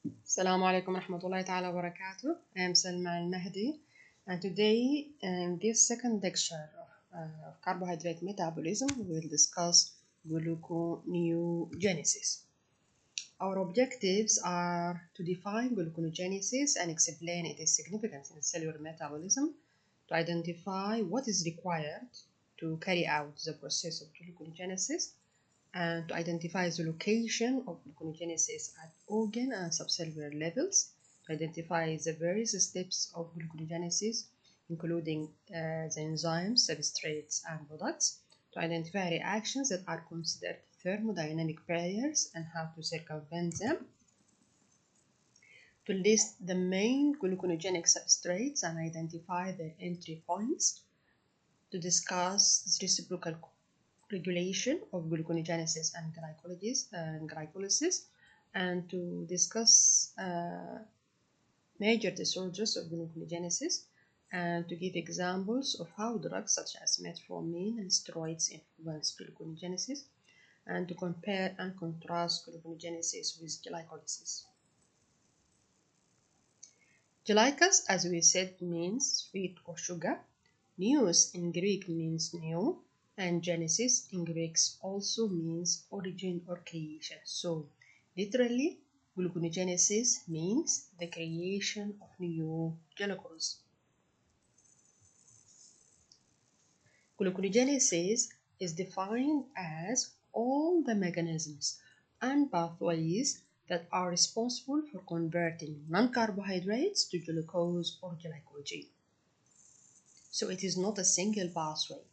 السلام عليكم ورحمة الله تعالى وبركاته. I am Salma Al-Mahdi, and today in this second lecture of carbohydrate metabolism we will discuss gluconeogenesis. Our objectives are to define gluconeogenesis and explain its significance in cellular metabolism, to identify what is required to carry out the process of gluconeogenesis, and to identify the location of gluconeogenesis at organ and subcellular levels, to identify the various steps of gluconeogenesis, including the enzymes, substrates, and products, to identify reactions that are considered thermodynamic barriers and how to circumvent them, to list the main gluconeogenic substrates and identify their entry points, to discuss the reciprocal regulation of gluconeogenesis and glycolysis, and to discuss major disorders of gluconeogenesis, and to give examples of how drugs such as metformin and steroids influence gluconeogenesis, and to compare and contrast gluconeogenesis with glycolysis. Glycos, as we said, means sweet or sugar. Neos in Greek means new, and genesis in Greek also means origin or creation. So literally, gluconeogenesis means the creation of new glucose. Gluconeogenesis is defined as all the mechanisms and pathways that are responsible for converting non-carbohydrates to glucose or glycogen. So it is not a single pathway,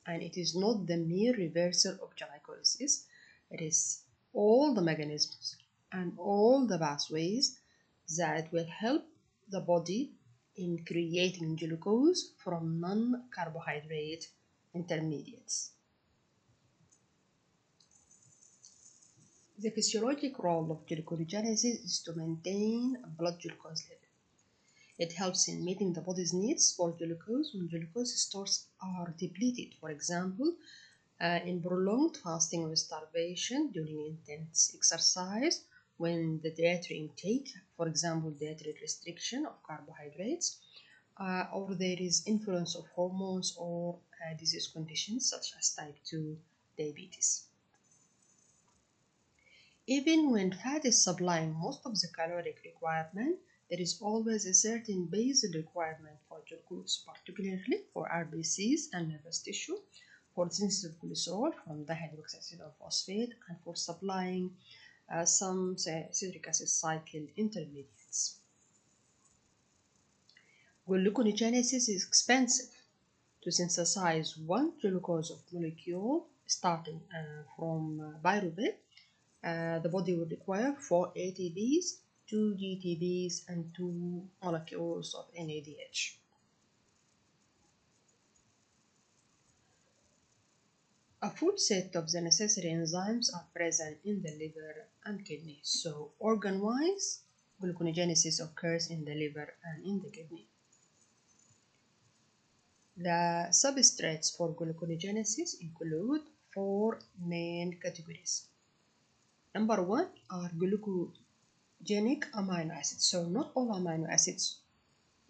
and it is not the mere reversal of glycolysis. It is all the mechanisms and all the pathways that will help the body in creating glucose from non-carbohydrate intermediates. The physiologic role of gluconeogenesis is to maintain blood glucose level. It helps in meeting the body's needs for glucose when glucose stores are depleted, for example, in prolonged fasting or starvation, during intense exercise, when the dietary intake, for example, dietary restriction of carbohydrates, or there is influence of hormones or disease conditions such as type 2 diabetes. Even when fat is supplying most of the caloric requirement, there is always a certain basal requirement for glucose, particularly for RBCs and nervous tissue, for sensitive glycerol from the hydroxyacid phosphate, and for supplying some citric acid cycle intermediates. Gluconeogenesis is expensive. To synthesize one glucose of molecule starting from pyruvate, the body will require 4 ATPs, 2 GTPs, and 2 molecules of NADH. A full set of the necessary enzymes are present in the liver and kidney. So organ-wise, gluconeogenesis occurs in the liver and in the kidney. The substrates for gluconeogenesis include 4 main categories. Number 1 are glucogenic amino acids. So not all amino acids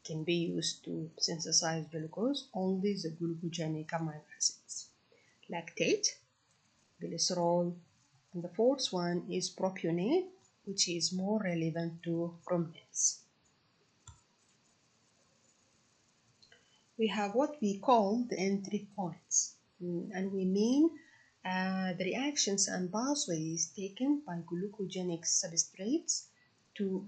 can be used to synthesize glucose, only the glucogenic amino acids. Lactate, glycerol, and the fourth one is propionate, which is more relevant to prominence. We have what we call the entry points, and we mean the reactions and pathways taken by glucogenic substrates to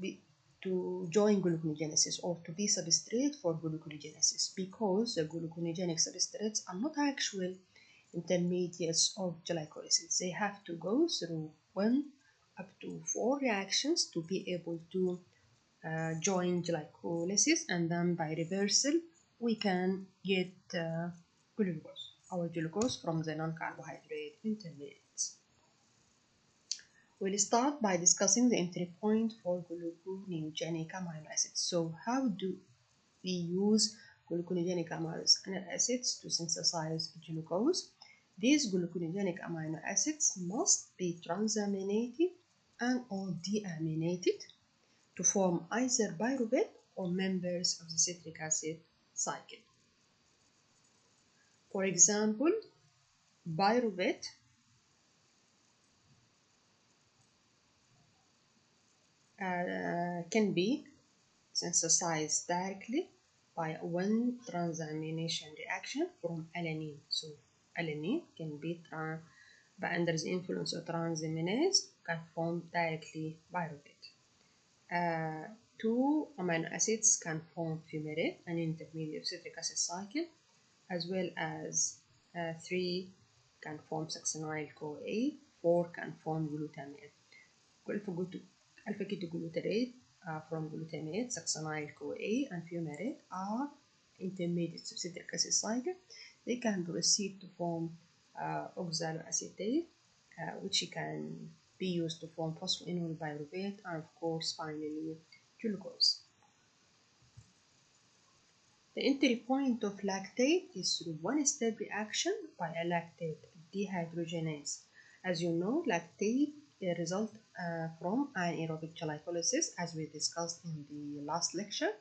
join gluconeogenesis or to be substrate for gluconeogenesis, because the gluconeogenic substrates are not actual intermediates of glycolysis. They have to go through 1 up to 4 reactions to be able to join glycolysis, and then by reversal we can get our glucose from the non-carbohydrate intermediates. We'll start by discussing the entry point for gluconeogenic amino acids. So how do we use gluconeogenic amino acids to synthesize glucose? These gluconeogenic amino acids must be transaminated and or deaminated to form either pyruvate or members of the citric acid cycle. For example, pyruvate can be synthesized directly by one transamination reaction from alanine. So alanine can be but under the influence of transaminase can form directly pyruvate. Two amino acids can form fumarate, an intermediate citric acid cycle, as well as three can form succinyl-CoA, four can form glutamate. Alpha-ketoglutarate from glutamate, succinyl-CoA, and fumarate are intermediates of citric acid cycle. They can proceed to form oxaloacetate, which can be used to form phosphoenol pyruvate, and of course finally glucose. The entry point of lactate is through one-step reaction by a lactate dehydrogenase. As you know, lactate results from anaerobic glycolysis, as we discussed in the last lecture.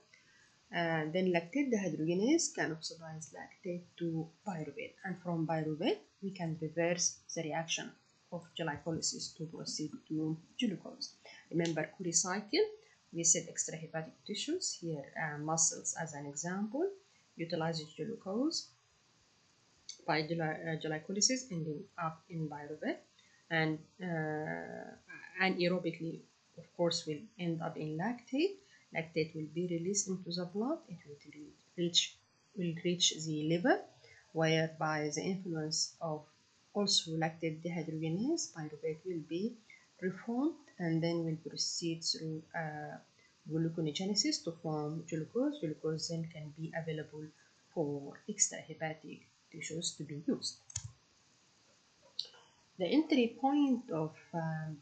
Then lactate dehydrogenase can oxidize lactate to pyruvate, and from pyruvate we can reverse the reaction of glycolysis to proceed to glucose. Remember Curie cycle, we said extrahepatic tissues, here muscles as an example, utilizes glucose by glycolysis ending up in pyruvate, and anaerobically of course will end up in lactate. Lactate will be released into the blood. It will reach the liver, where by the influence of also lactate dehydrogenase, pyruvate will be reformed and then will proceed through gluconeogenesis to form glucose. Glucose then can be available for extrahepatic tissues to be used. The entry point of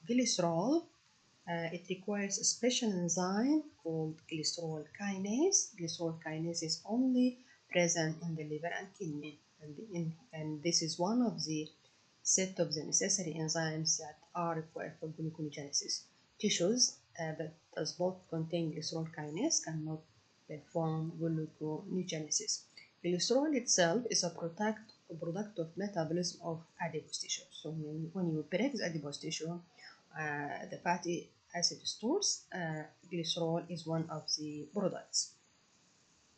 glycerol, it requires a special enzyme called glycerol kinase. Glycerol kinase is only present in the liver and kidney, and this is one of the set of the necessary enzymes that are required for gluconeogenesis. Tissues that does not contain glycerol kinase cannot perform gluconeogenesis. Glycerol itself is a product of metabolism of adipose tissue. So when you break the adipose tissue, the fatty acid stores, glycerol is one of the products.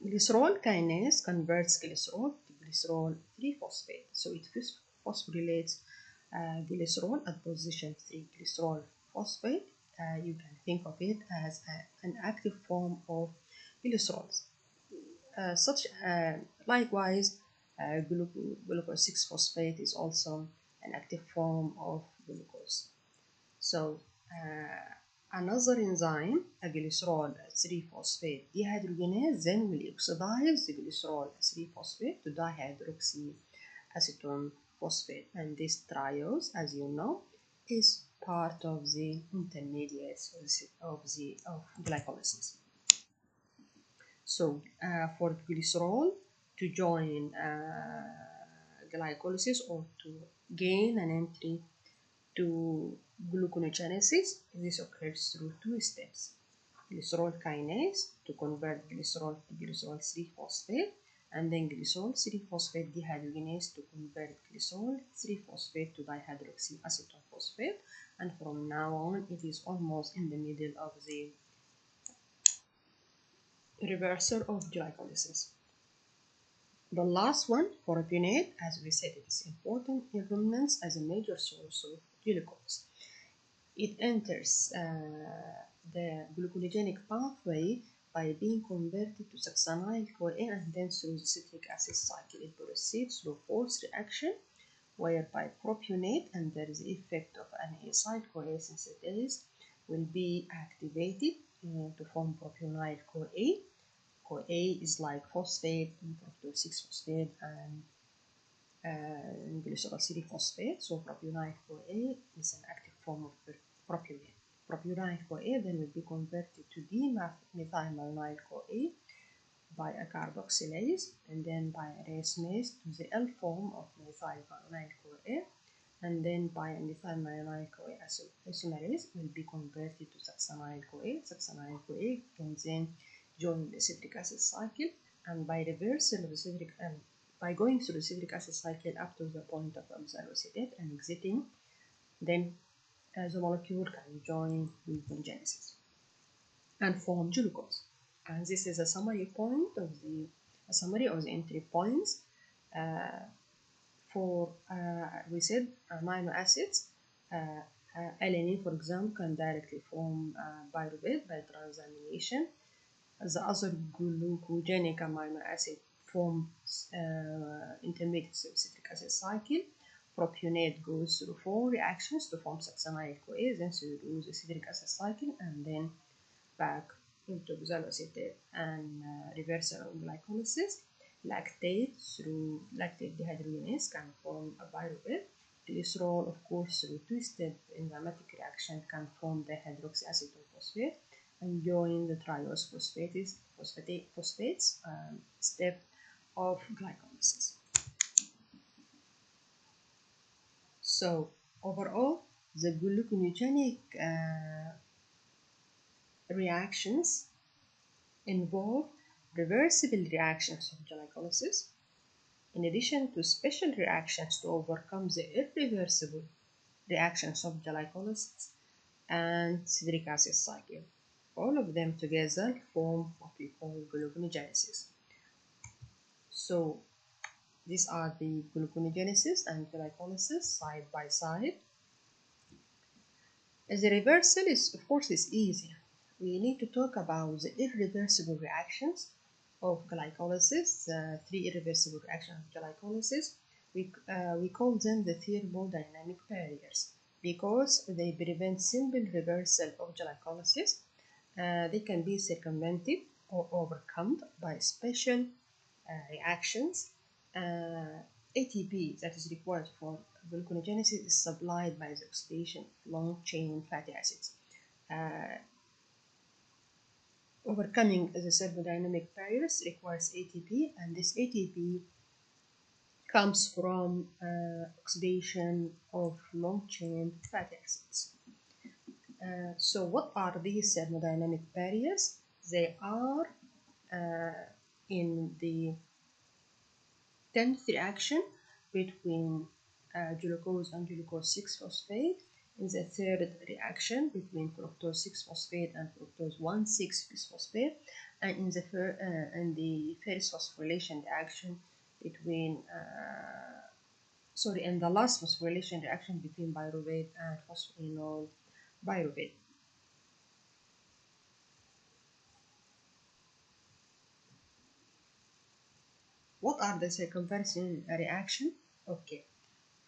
Glycerol kinase converts glycerol to glycerol 3-phosphate. So it phosphorylates glycerol at position 3 glycerol phosphate. You can think of it as an active form of glycerols. Likewise, glucose 6-phosphate is also an active form of glucose. So another enzyme, a glycerol 3-phosphate dehydrogenase, then will oxidize the glycerol 3-phosphate to dihydroxyacetone phosphate, and this triose, as you know, is part of the intermediates of glycolysis. So for glycerol to join glycolysis or to gain an entry to gluconeogenesis, this occurs through two steps. Glycerol kinase to convert glycerol to glycerol 3-phosphate, and then glycerol 3-phosphate dehydrogenase to convert glycerol 3-phosphate to dihydroxyacetone phosphate, and from now on it is almost in the middle of the reversal of glycolysis. The last one, propionate, as we said, it is important in ruminants as a major source of glucose. It enters the gluconeogenic pathway by being converted to succinyl-CoA and then through the citric acid cycle. It proceeds through forced reaction, whereby propionate, under the effect of an acyl-CoA synthetase, will be activated to form propionyl-CoA. CoA is like phosphate, fructose 6-phosphate, and glycerol 3-phosphate. So propionyl-CoA is an active form of propionate. Propionyl-CoA then will be converted to dimethylmalonyl-CoA by a carboxylase, and then by a racemase to the L form of methylmalonyl-CoA, and then bimethylamine-CoA isomerase will be converted to succinyl-CoA. Succinyl-CoA can then join the citric acid cycle, and by reversal of the citric by going through the citric acid cycle up to the point of oxaloacetate and exiting, then the molecule can join gluconeogenesis and form glucose. And this is a summary of the entry points for we said amino acids. Alanine, for example, can directly form pyruvate by transamination. The other glucogenic amino acid form intermediate citric acid cycle. Propionate goes through 4 reactions to form succinyl-CoA, then through the citric acid cycle, and then back into oxaloacetate and reversal of glycolysis. Lactate through lactate dehydrogenase can form a pyruvate. Glycerol, of course, through 2-step enzymatic reaction can form the hydroxyacetone phosphate and join the triose phosphates step of glycolysis. So overall, the gluconeogenic reactions involve reversible reactions of glycolysis, in addition to special reactions to overcome the irreversible reactions of glycolysis and citric acid cycle. All of them together form what we call gluconeogenesis. So these are the gluconeogenesis and glycolysis side by side. The reversal is, of course, is easy. We need to talk about the irreversible reactions of glycolysis, 3 irreversible reactions of glycolysis. We call them the thermodynamic barriers because they prevent simple reversal of glycolysis. They can be circumvented or overcome by special reactions. ATP that is required for gluconeogenesis is supplied by the oxidation of long-chain fatty acids. Overcoming the thermodynamic barriers requires ATP, and this ATP comes from oxidation of long-chain fatty acids. So what are these thermodynamic barriers? They are in the 10th reaction between glucose and glucose 6-phosphate, in the 3rd reaction between fructose 6-phosphate and fructose 1,6-bisphosphate, and in the first phosphorylation reaction between in the last phosphorylation reaction between pyruvate and phosphoenol pyruvate. What are the circumvention reaction? Okay,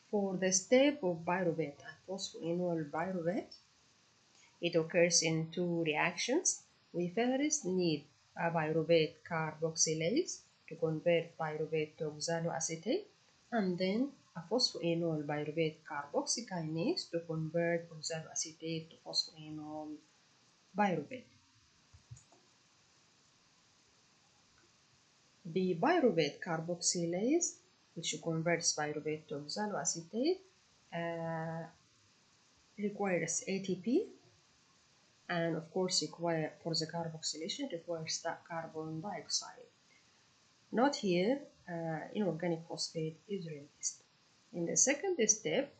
for the step of pyruvate and phosphoenol pyruvate, it occurs in 2 reactions. We first need a pyruvate carboxylase to convert pyruvate to oxaloacetate, and then a phosphoenol pyruvate carboxykinase to convert oxaloacetate to phosphoenol pyruvate. The pyruvate carboxylase, which converts pyruvate to oxaloacetate, requires ATP, and of course for the carboxylation requires carbon dioxide. Note here, inorganic phosphate is released. In the second step,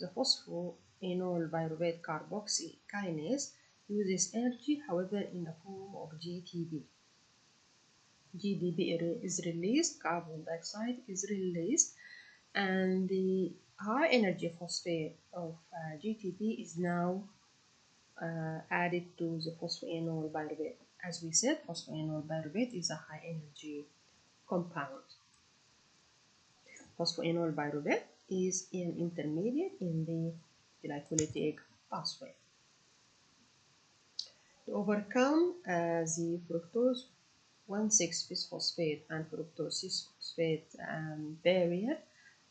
the phosphoenol pyruvate carboxykinase uses energy, however, in the form of GTP. GDP is released, carbon dioxide is released, and the high energy phosphate of GTP is now added to the phosphoenol pyruvate. As we said, phosphoenol pyruvate is a high energy compound. Phosphoenol pyruvate is an intermediate in the glycolytic pathway. To overcome the fructose 1,6-bisphosphate and fructose 6-phosphate barrier,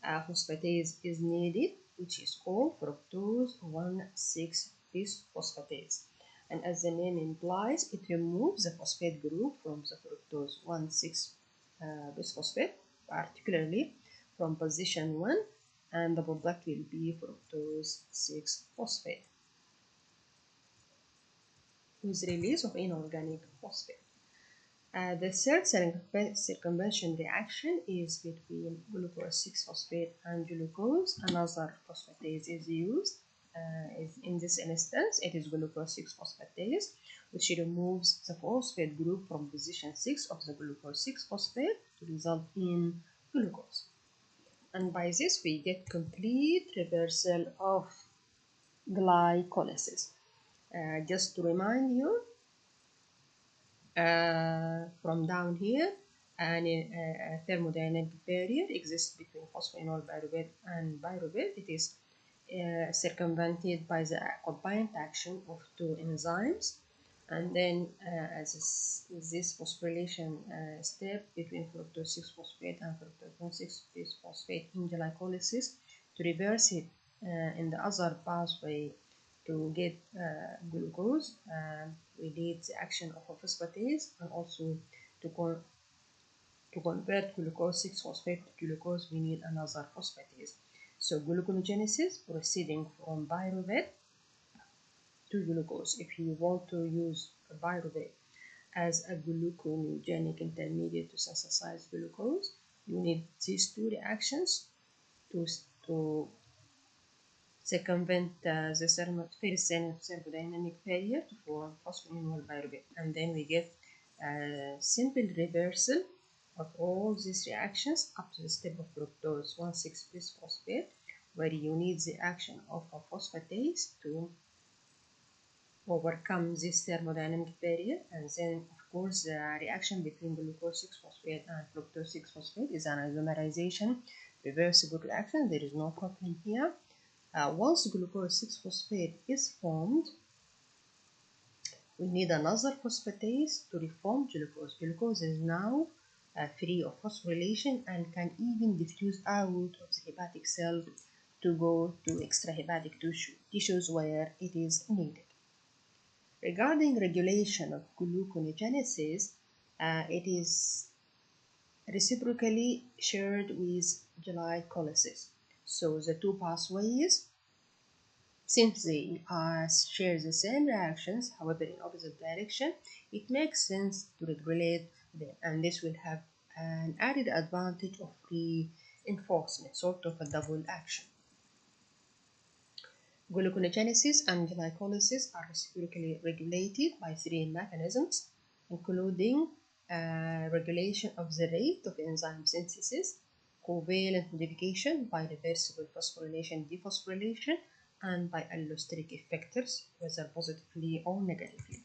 phosphatase is needed, which is called fructose 1,6-bisphosphatase. And as the name implies, it removes the phosphate group from the fructose 1,6-bisphosphate, particularly from position 1 and the product will be fructose 6-phosphate with release of inorganic phosphate. The third circumvention reaction is between glucose 6-phosphate and glucose. Another phosphatase is used. In this instance, it is glucose 6-phosphatase, which removes the phosphate group from position 6 of the glucose 6-phosphate to result in glucose. And by this, we get complete reversal of glycolysis. Just to remind you, from down here, a thermodynamic barrier exists between phosphoenol pyruvate and pyruvate. It is circumvented by the combined action of two enzymes, and then this phosphorylation step between fructose 6-phosphate and fructose 6-phosphate in glycolysis to reverse it in the other pathway to get glucose. We need the action of a phosphatase, and also to convert glucose 6-phosphate to glucose, we need another phosphatase. So gluconeogenesis proceeding from pyruvate to glucose. If you want to use pyruvate as a gluconeogenic intermediate to synthesize glucose, you need these two reactions to circumvent the first thermodynamic barrier to form phosphoenol pyruvate, and then we get a simple reversal of all these reactions up to the step of fructose 1,6-bisphosphate, where you need the action of a phosphatase to overcome this thermodynamic barrier. And then, of course, the reaction between glucose 6-phosphate and fructose 6-phosphate is an isomerization reversible reaction. There is no problem here. Once glucose 6-phosphate is formed, we need another phosphatase to reform glucose. Glucose is now free of phosphorylation and can even diffuse out of the hepatic cell to go to extrahepatic tissues where it is needed. Regarding regulation of gluconeogenesis, it is reciprocally shared with glycolysis. So the two pathways, since they share the same reactions, however in opposite direction, it makes sense to regulate them, and this will have an added advantage of reinforcement, sort of a double action. Gluconeogenesis and glycolysis are reciprocally regulated by three mechanisms, including regulation of the rate of enzyme synthesis, covalent modification by reversible phosphorylation dephosphorylation, and by allosteric effectors, whether positively or negatively.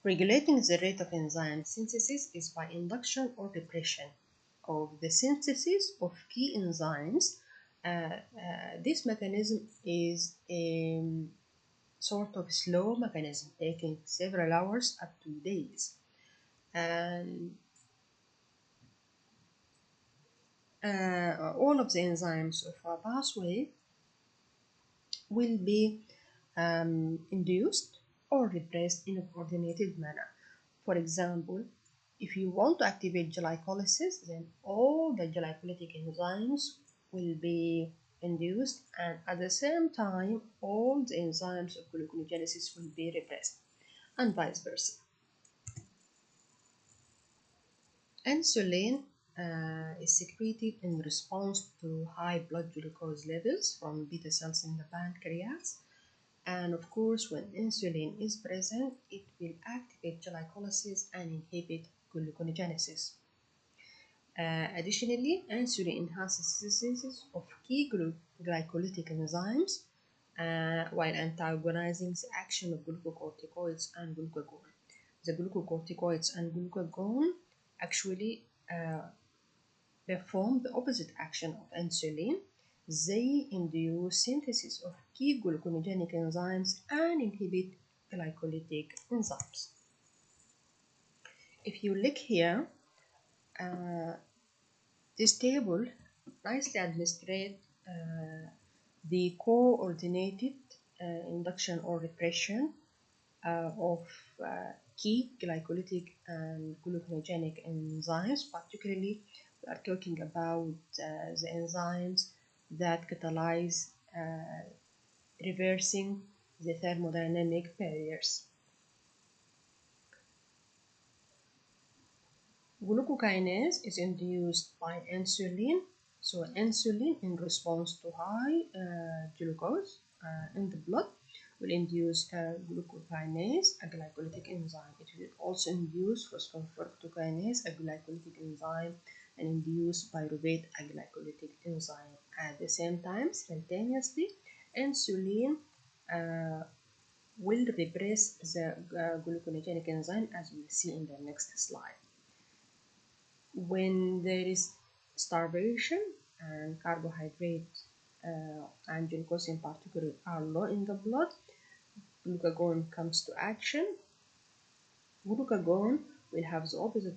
Regulating the rate of enzyme synthesis is by induction or repression of the synthesis of key enzymes. This mechanism is a sort of slow mechanism taking several hours up to days. And all of the enzymes of a pathway will be induced or repressed in a coordinated manner. For example, if you want to activate glycolysis, then all the glycolytic enzymes will be induced, and at the same time, all the enzymes of gluconeogenesis will be repressed, and vice versa. Insulin is secreted in response to high blood glucose levels from beta cells in the pancreas. And of course, when insulin is present, it will activate glycolysis and inhibit gluconeogenesis. Additionally, insulin enhances synthesis of key glycolytic enzymes while antagonizing the action of glucocorticoids and glucagon. The glucocorticoids and glucagon actually perform the opposite action of insulin. They induce synthesis of key gluconeogenic enzymes and inhibit glycolytic enzymes. If you look here, this table nicely demonstrates the coordinated induction or repression of key glycolytic and gluconeogenic enzymes, particularly We are talking about the enzymes that catalyze reversing the thermodynamic barriers. Glucokinase is induced by insulin. So insulin, in response to high glucose in the blood, will induce glucokinase, a glycolytic enzyme. It will also induce phosphorfructokinase, a glycolytic enzyme, and induce pyruvate, a glycolytic enzyme. At the same time, simultaneously, insulin will repress the gluconeogenic enzyme, as we'll see in the next slide. When there is starvation and carbohydrate and glucose in particular are low in the blood, glucagon comes to action. Glucagon will have the opposite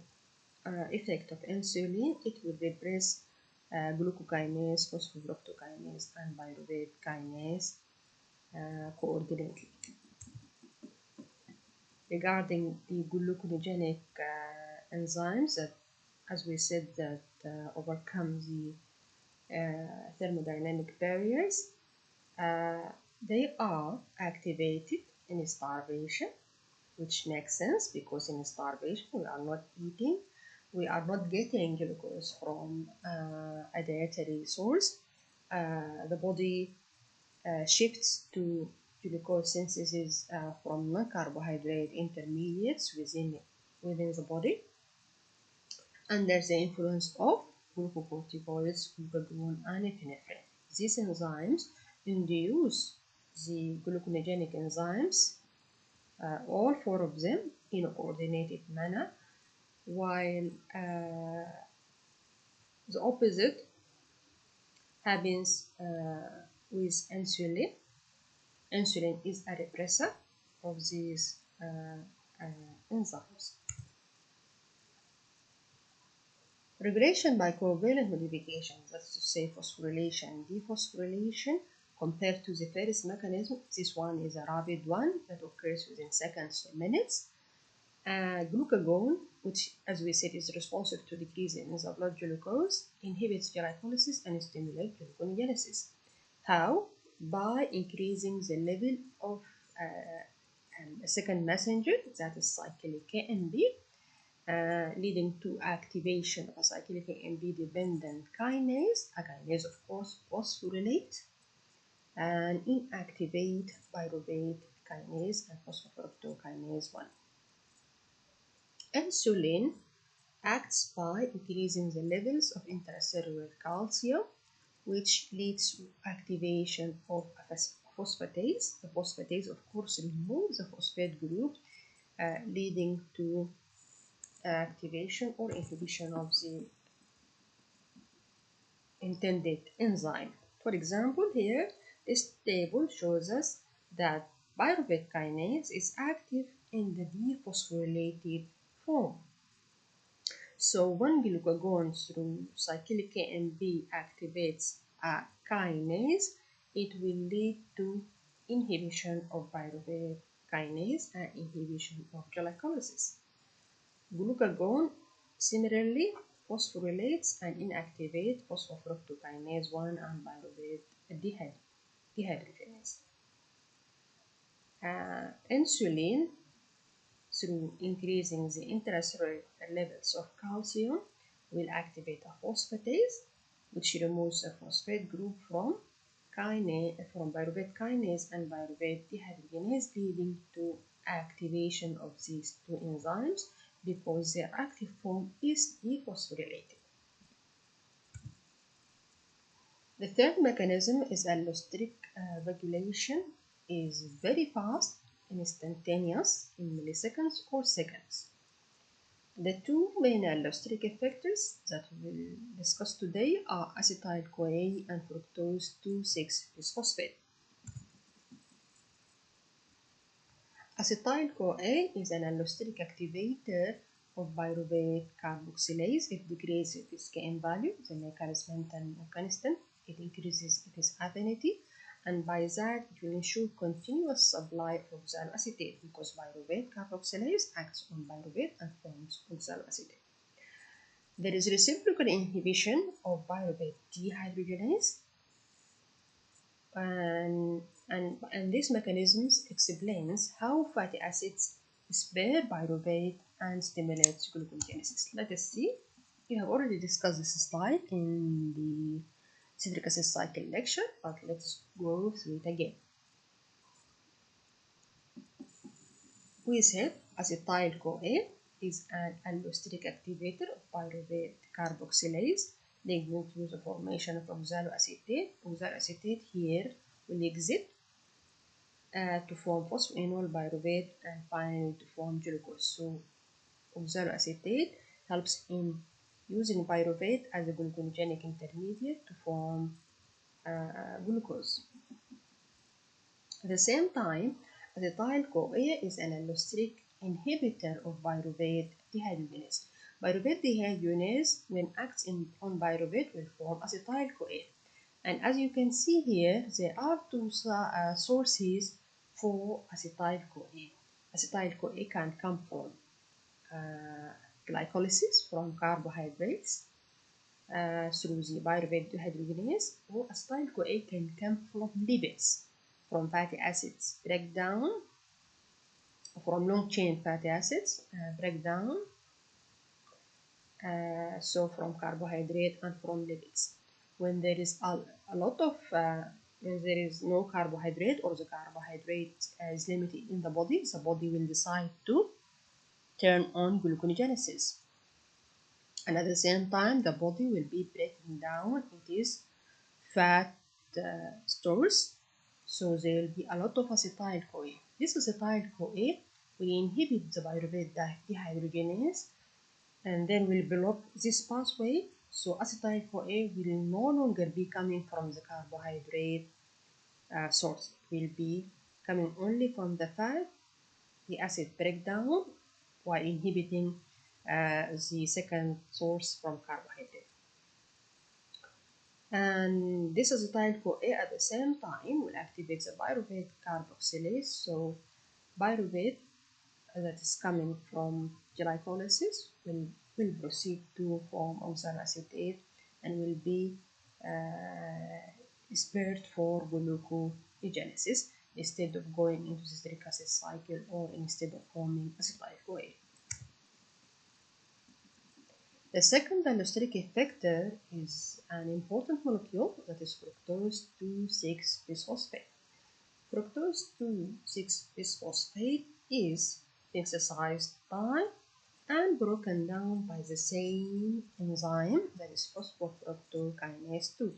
effect of insulin. It will repress glucokinase, phosphorfructokinase, and pyruvate kinase coordinately. Regarding the gluconeogenic enzymes that, as we said, that overcome the thermodynamic barriers, they are activated in starvation, which makes sense because in starvation we are not eating, we are not getting glucose from a dietary source. The body shifts to glucose synthesis from non-carbohydrate intermediates within the body under the influence of glucocorticoids, glucagon, and epinephrine. These enzymes induce the gluconeogenic enzymes, all four of them, in a coordinated manner, while the opposite happens with insulin. Insulin is a repressor of these enzymes. Regulation by covalent modifications, that's to say phosphorylation and dephosphorylation, compared to the first mechanism, this one is a rapid one that occurs within seconds or minutes. Glucagon, which, as we said, is responsive to decrease in the blood glucose, inhibits glycolysis and stimulates gluconeogenesis. How? By increasing the level of a second messenger, that is cyclic KMB, leading to activation of a cyclic KMB dependent kinase, a kinase of course phosphorylate, and inactivate pyruvate kinase and phosphorfructokinase 1. Insulin acts by increasing the levels of intracellular calcium, which leads to activation of a phosphatase. The phosphatase, of course, removes the phosphate group, leading to activation or inhibition of the intended enzyme. For example, here, this table shows us that pyruvate kinase is active in the dephosphorylated form. So when glucagon through cyclic KMB activates a kinase, it will lead to inhibition of pyruvate kinase and inhibition of glycolysis. Glucagon similarly phosphorylates and inactivates phosphorfructokinase 1 and pyruvate dehydrogenase. Insulin, through increasing the intracellular levels of calcium, will activate a phosphatase, which removes the phosphate group from pyruvate kinase and pyruvate dehydrogenase, leading to activation of these two enzymes because their active form is dephosphorylated. The third mechanism is allosteric regulation, is very fast, instantaneous, in milliseconds or seconds. The two main allosteric effectors that we will discuss today are acetyl-CoA and fructose 2,6-bisphosphate. Acetyl-CoA is an allosteric activator of pyruvate carboxylase. It decreases its Km value, the mechanism constant. It increases its affinity, and by that it will ensure continuous supply of oxaloacetate because pyruvate carboxylase acts on pyruvate and forms oxaloacetate. There is reciprocal inhibition of pyruvate dehydrogenase, and this mechanism explains how fatty acids spare pyruvate and stimulates gluconeogenesis. Let us see. You have already discussed this slide in the citric acid cycle lecture, but let's go through it again. We said acetyl-CoA is an allosteric activator of pyruvate carboxylase, leading to the formation of oxaloacetate. Oxaloacetate here will exit to form phosphoenol pyruvate and finally to form glucose. So oxaloacetate helps in using pyruvate as a gluconogenic intermediate to form glucose. At the same time, acetyl-CoA is an allosteric inhibitor of pyruvate dehydrogenase. Pyruvate dehydrogenase, when acts on pyruvate, will form acetyl-CoA. And as you can see here, there are two sources for acetyl-CoA. Acetyl-CoA can come from glycolysis from carbohydrates through the pyruvate dehydrogenase, or acetyl-CoA can come from lipids, from fatty acids breakdown, from long chain fatty acids breakdown, so from carbohydrate and from lipids. When there is a lot of when there is no carbohydrate, or the carbohydrate is limited in the body will decide to turn on gluconeogenesis, and at the same time the body will be breaking down its fat stores, so there will be a lot of acetyl-CoA. This acetyl-CoA will inhibit the pyruvate dehydrogenase and then will block this pathway, so acetyl-CoA will no longer be coming from the carbohydrate source. It will be coming only from the fat, the acid breakdown, while inhibiting the second source from carbohydrate. And this acetyl-CoA at the same time will activate the pyruvate carboxylase, so pyruvate that is coming from glycolysis will proceed to form oxaloacetate and will be spared for gluconeogenesis instead of going into the citric acid cycle, or instead of forming acetyl-CoA. The second allosteric effector is an important molecule that is fructose 2,6-bisphosphate. Fructose 2,6-bisphosphate is synthesized by and broken down by the same enzyme, that is phosphofructokinase 2.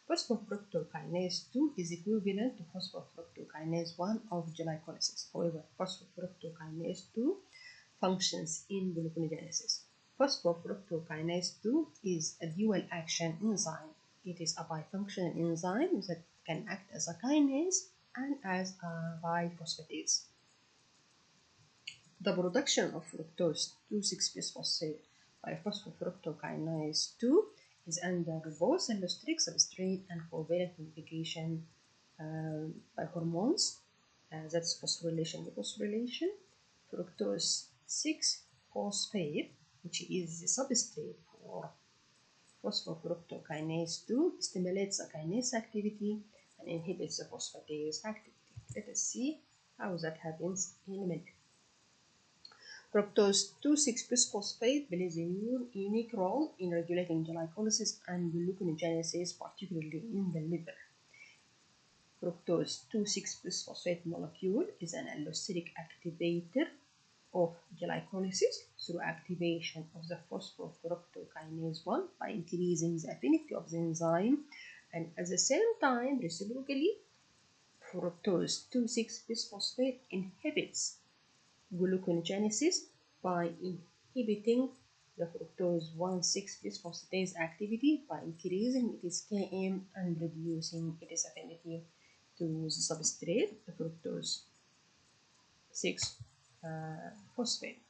Phosphofructokinase 2 is equivalent to phosphofructokinase 1 of glycolysis. However, phosphofructokinase 2 functions in gluconeogenesis. Phosphofructokinase 2 is a dual action enzyme. It is a bifunctional enzyme that can act as a kinase and as a biphosphatase. The production of fructose 2,6-bisphosphate by phosphofructokinase 2 is under both allosteric substrate and covalent modification by hormones, that's phosphorylation and dephosphorylation. Fructose 6-phosphate, which is the substrate for phosphofructokinase 2, stimulates the kinase activity and inhibits the phosphatase activity. Let us see how that happens in a minute. Fructose 2,6-bisphosphate plays a unique role in regulating glycolysis and gluconeogenesis, particularly in the liver. Fructose 2,6-bisphosphate molecule is an allosteric activator of glycolysis through activation of the phosphofructokinase 1 by increasing the affinity of the enzyme, and at the same time, reciprocally, fructose 2,6-bisphosphate inhibits gluconeogenesis by inhibiting the fructose 1,6-bisphosphatase activity by increasing its Km and reducing its affinity to the substrate, the fructose 6-phosphate.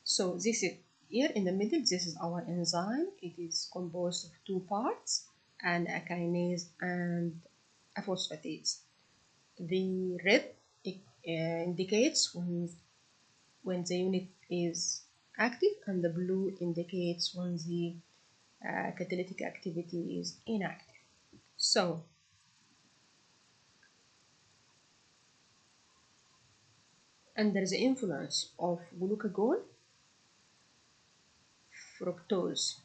So this is here in the middle, this is our enzyme. It is composed of two parts, and a kinase and a phosphatase. The red indicates when the unit is active, and the blue indicates when the catalytic activity is inactive. So under the influence of glucagon, fructose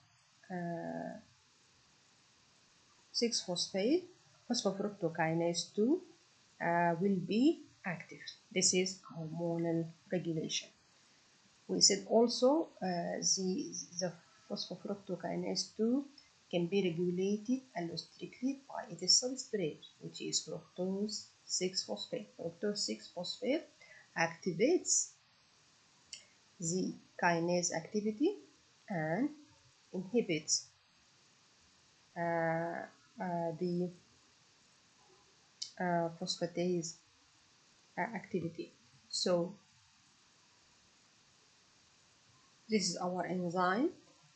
6-phosphate phosphofructokinase 2 will be active. This is hormonal regulation. We said also the phosphofructokinase 2 can be regulated allosterically by its substrate, which is fructose 6-phosphate. Fructose 6-phosphate activates the kinase activity and inhibits the phosphatase activity. So this is our enzyme.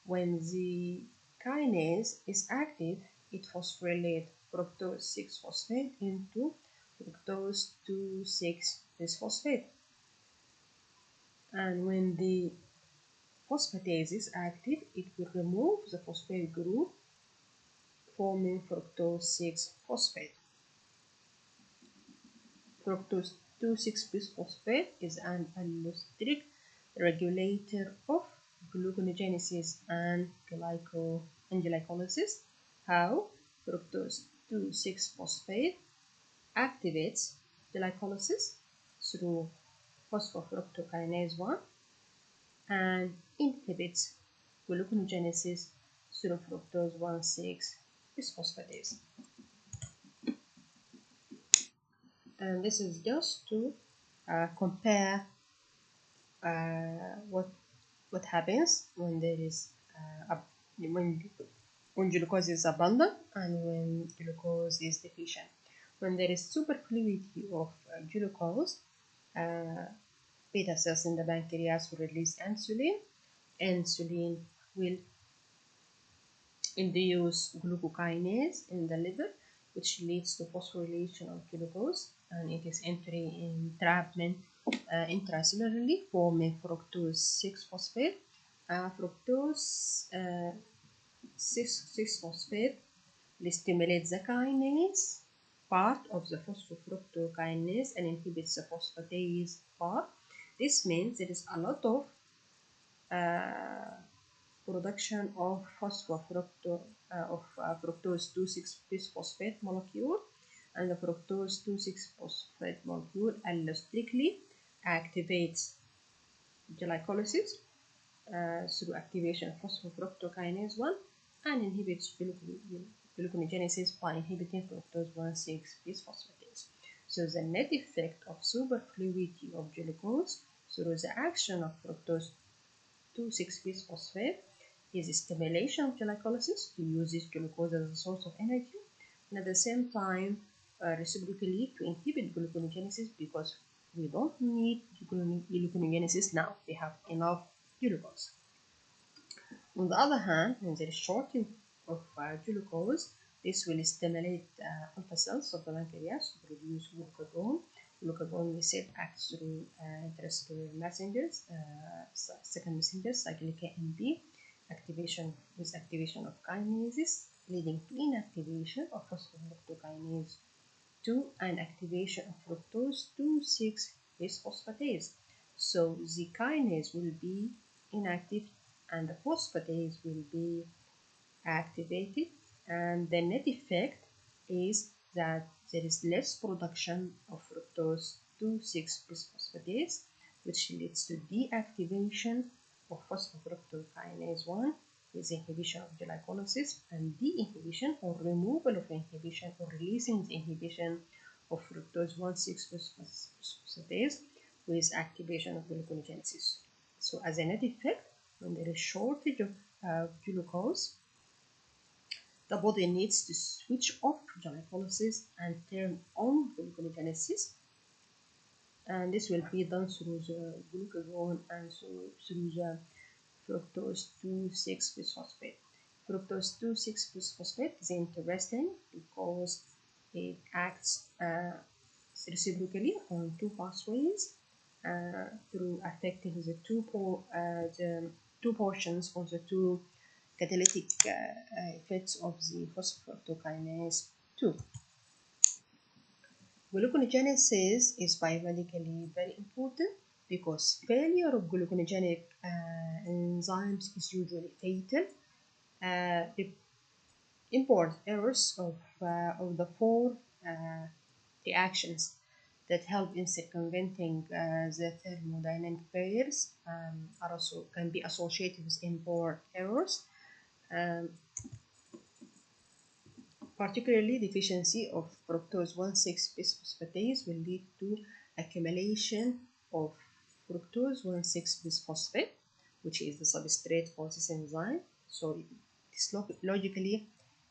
When the kinase is active, it phosphorylates fructose 6-phosphate into fructose 2,6-bisphosphate. And when the phosphatase is active, it will remove the phosphate group, forming fructose 6-phosphate. Fructose 2,6-bisphosphate is an allosteric regulator of gluconeogenesis and glycolysis. How? Fructose 2,6-phosphate activates glycolysis through phosphofructokinase 1 and inhibits gluconeogenesis through fructose 1,6-bisphosphatase. And this is just to compare what happens when there is when glucose is abundant and when glucose is deficient. When there is superfluity of glucose, beta cells in the pancreas will release insulin. Insulin will induce glucokinase in the liver, which leads to phosphorylation of glucose, and it is entering entrapment intracellularly, forming fructose 6-phosphate. Fructose 6-phosphate will stimulate the kinase part of the phosphofructokinase and inhibits the phosphatase part. This means there is a lot of production of fructose 2,6-bisphosphate molecule, and the fructose 2,6-phosphate molecule allosterically activates glycolysis through activation of phosphofructokinase 1 and inhibits gluconeogenesis by inhibiting fructose 1,6-bisphosphatase. So the net effect of superfluity of glucose through the action of fructose 2,6-bisphosphate is stimulation of glycolysis to use this glucose as a source of energy, and at the same time reciprocally to inhibit gluconeogenesis, because we don't need gluconeogenesis now, we have enough glucose. On the other hand, when there is shortage of glucose, this will stimulate alpha cells of the pancreas to produce glucagon. Glucagon, we said, acts through intracellular messengers, second messengers, cyclic AMP, activation of kinases, leading to inactivation of phosphofructokinase 2 and activation of fructose 2,6-bisphosphatase. So the kinase will be inactive and the phosphatase will be activated, and the net effect is that there is less production of fructose 2,6-bisphosphatase, which leads to deactivation of phosphofructokinase 1 with inhibition of glycolysis, and de-inhibition or removal of inhibition or releasing the inhibition of fructose 1,6-bisphosphatase with activation of gluconeogenesis. So as a net effect, when there is shortage of glucose, the body needs to switch off glycolysis and turn on gluconeogenesis, and this will be done through the glucagon and through the fructose 2,6-bisphosphate. Fructose 2,6-bisphosphate is interesting because it acts reciprocally on two pathways. through affecting the two portions or the two catalytic effects of the phosphorus 2. Gluconeogenesis is biologically very important because failure of gluconogenic enzymes is usually fatal. The important errors of the four reactions that help in circumventing the thermodynamic barriers are also can be associated with import errors. Particularly, deficiency of fructose 1,6-bisphosphatase will lead to accumulation of fructose 1,6-bisphosphate, which is the substrate for this enzyme. So it's logically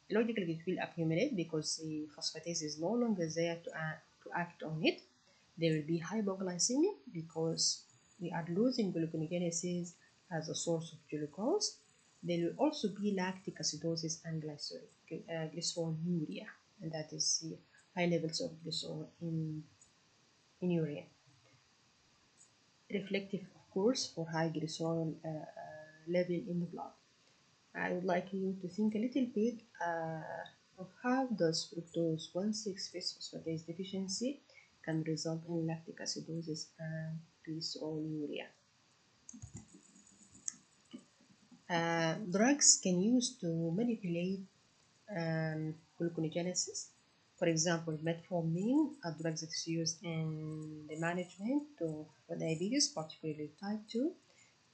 it will accumulate because the phosphatase is no longer there to act on it. There will be hypoglycemia because we are losing gluconeogenesis as a source of glucose. There will also be lactic acidosis and glyceruria, and that is the high levels of glycerol in urine. Reflective, of course, for high glycerol level in the blood. I would like you to think a little bit of how does fructose 1,6-bisphosphatase deficiency can result in lactic acidosis and glyceruria. Drugs can use to manipulate gluconeogenesis. For example, metformin, a drug that is used in the management of diabetes, particularly type 2.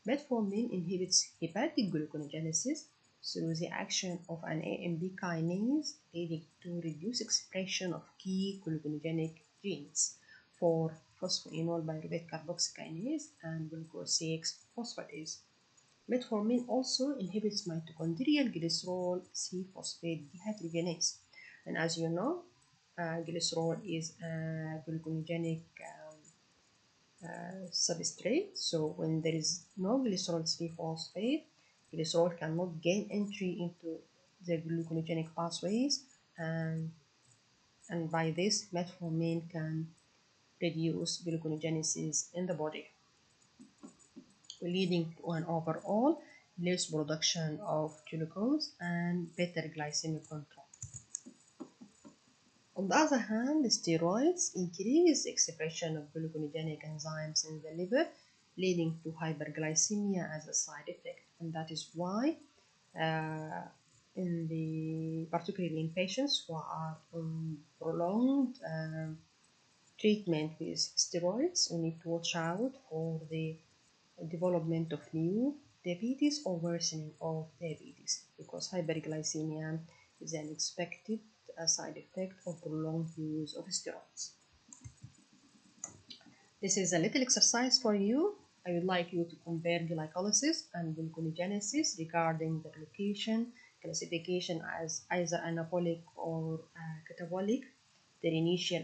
Metformin inhibits hepatic gluconeogenesis through the action of an AMP kinase, leading to reduced expression of key gluconogenic genes for phosphoenol pyruvate carboxykinase and glucose 6-phosphatase. Metformin also inhibits mitochondrial glycerol 3-phosphate dehydrogenase. And as you know, glycerol is a gluconogenic substrate. So when there is no glycerol 3-phosphate, glycerol cannot gain entry into the gluconogenic pathways, and by this, metformin can reduce gluconeogenesis in the body, leading to an overall less production of glucose and better glycemic control. On the other hand, steroids increase the expression of gluconogenic enzymes in the liver, leading to hyperglycemia as a side effect. And that is why, particularly in patients who are on prolonged treatment with steroids, we need to watch out for the development of new diabetes or worsening of diabetes, because hyperglycemia is an expected side effect of prolonged use of steroids. This is a little exercise for you. I would like you to compare glycolysis and gluconeogenesis regarding the location, classification as either anabolic or catabolic, their initial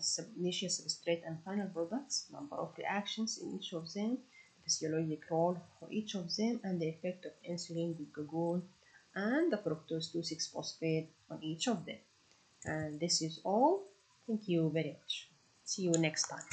substrate and final products, number of reactions in each of them, physiologic role for each of them, and the effect of insulin, glucagon, and the fructose 2,6-phosphate on each of them. And this is all. Thank you very much. See you next time.